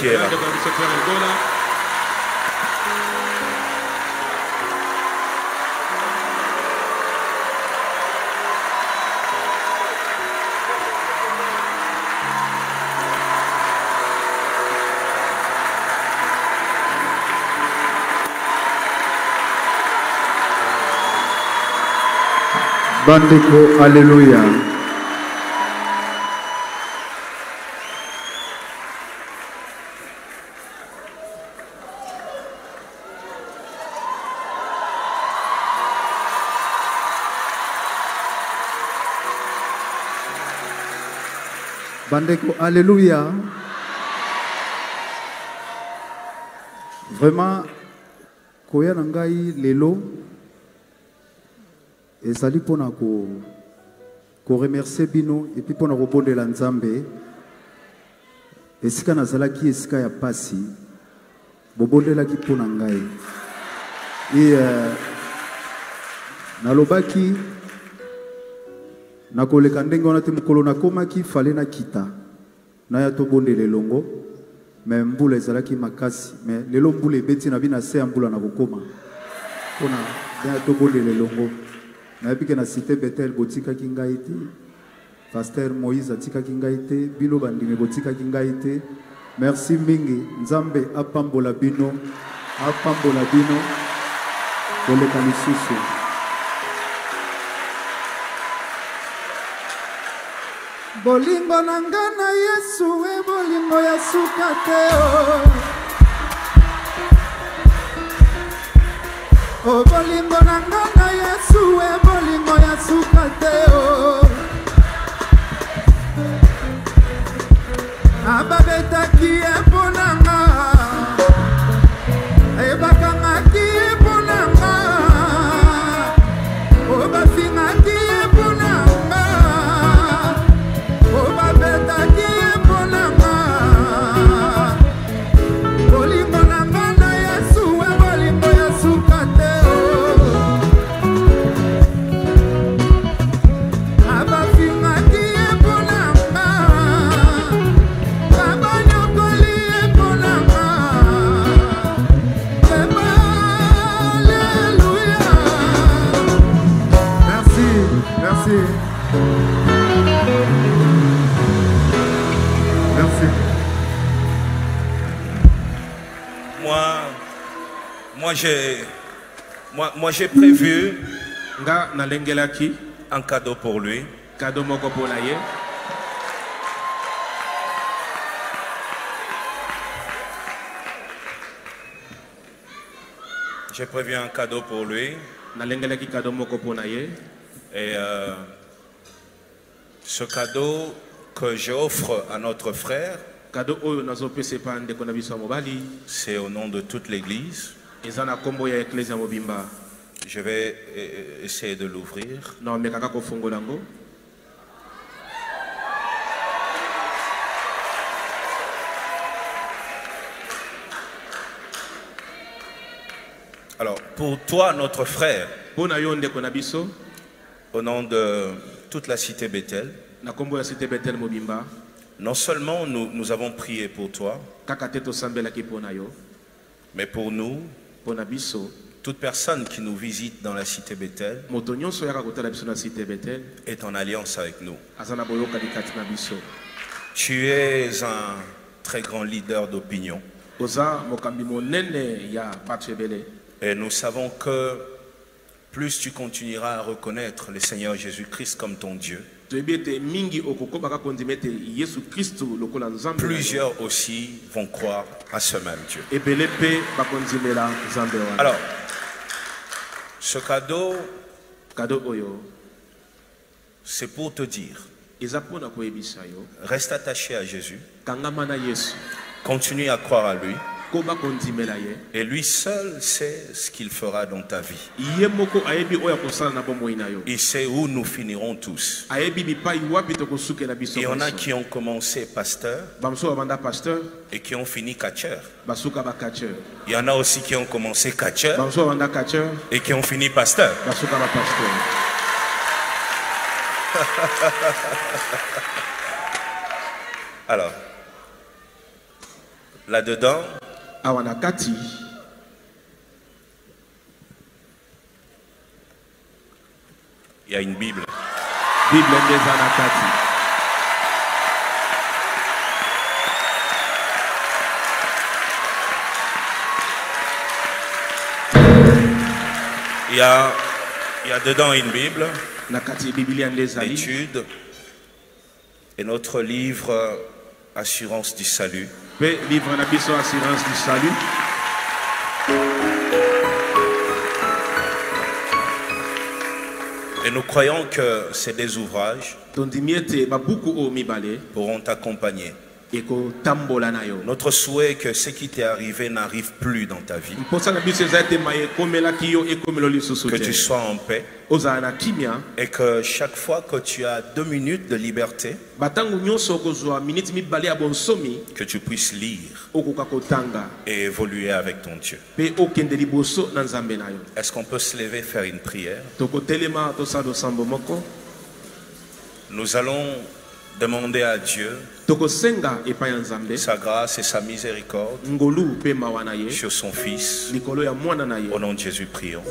qui est là. Bandeko, alléluia. Bandeko, alléluia. Vraiment, koya nangai lelo. Et sali pona ko remercier bino et puis pona robondela nzambe esika nazalaki esika ya pasi bobondelaki pona ngai et nalobaki nakoleka ndenge wana te mokolo nakomaki fale na kita na ya tobondela elongo mais mbula ezalaki makasi mais lelo mbula ebeti na bina se ya mbula na kokoma pona ya tobondela elongo na epike na cité Bethel botika kingai te Pasteur Moïse atika kingai te bino bandime botika kingai te merci mingi nzambe apambola bino koleka lisusu bolingo na nga na Yesu e bolingo ya suka te oh bolingo na nga na Yesu e bolingo ya suka te ababetaki eponanga ebakangaki eponanga obafingaki eponanga obabetaki eponanga bolingo na nga na Yesu e bolingo ya suka te abafingaki eponanga babanyokoli eponanga alléluia. Merci, merci. Merci. Moi j'ai prévu nga nalengelaki un cadeau pour lui. cadeau moko pona ye. J'ai prévu un cadeau pour lui. Nalengelaki cadeau moko pona ye. Et ce cadeau que j'offre à notre frère, cadeau oyo nazopesa pa ndeko na biso mobali, c'est au nom de toute l'église. ezana kombo ya ecclesia mobimba. Je vais essayer de l'ouvrir. Na mekaka ko fungola ngo. Alors, pour toi, notre frère, Pona yo ndeko na biso, au nom de toute la cité Bethel, na kombo ya cité Bethel mobimba, non seulement nous avons prié pour toi, kaka teto sambelaki pona yo, mais pour nous, pona biso, toute personne qui nous visite dans la cité Bethel moto nyonso yaka kotala biso na cité Bethel est en alliance avec nous. azana boyoka dikati na biso. Tu es un très grand leader d'opinion. Oza mokambi monene ya patrebele. Et nous savons que plus tu continueras à reconnaître le Seigneur Jésus-Christ comme ton Dieu, plusieurs aussi vont croire à ce même Dieu. Alors, ce cadeau, c'est pour te dire, reste attaché à Jésus, continue à croire à lui, et lui seul sait ce qu'il fera dans ta vie. Il sait où nous finirons tous. Il y en a qui ont commencé pasteur et qui ont fini catcheur. Il y en a aussi qui ont commencé catcheur et qui ont fini pasteur. Alors, Là-dedans, il y a une Bible. Il y a dedans une Bible, l'étude et notre livre Assurance du Salut. Assurance du Salut. Et nous croyons que ces deux ouvrages pourront t'accompagner. Notre souhait est que ce qui t'est arrivé n'arrive plus dans ta vie. Que tu sois en paix. Et que chaque fois que tu as 2 minutes de liberté, que tu puisses lire et évoluer avec ton Dieu. Est-ce qu'on peut se lever et faire une prière? Nous allons demander à Dieu sa grâce et sa miséricorde sur son Fils. Au nom de Jésus, prions.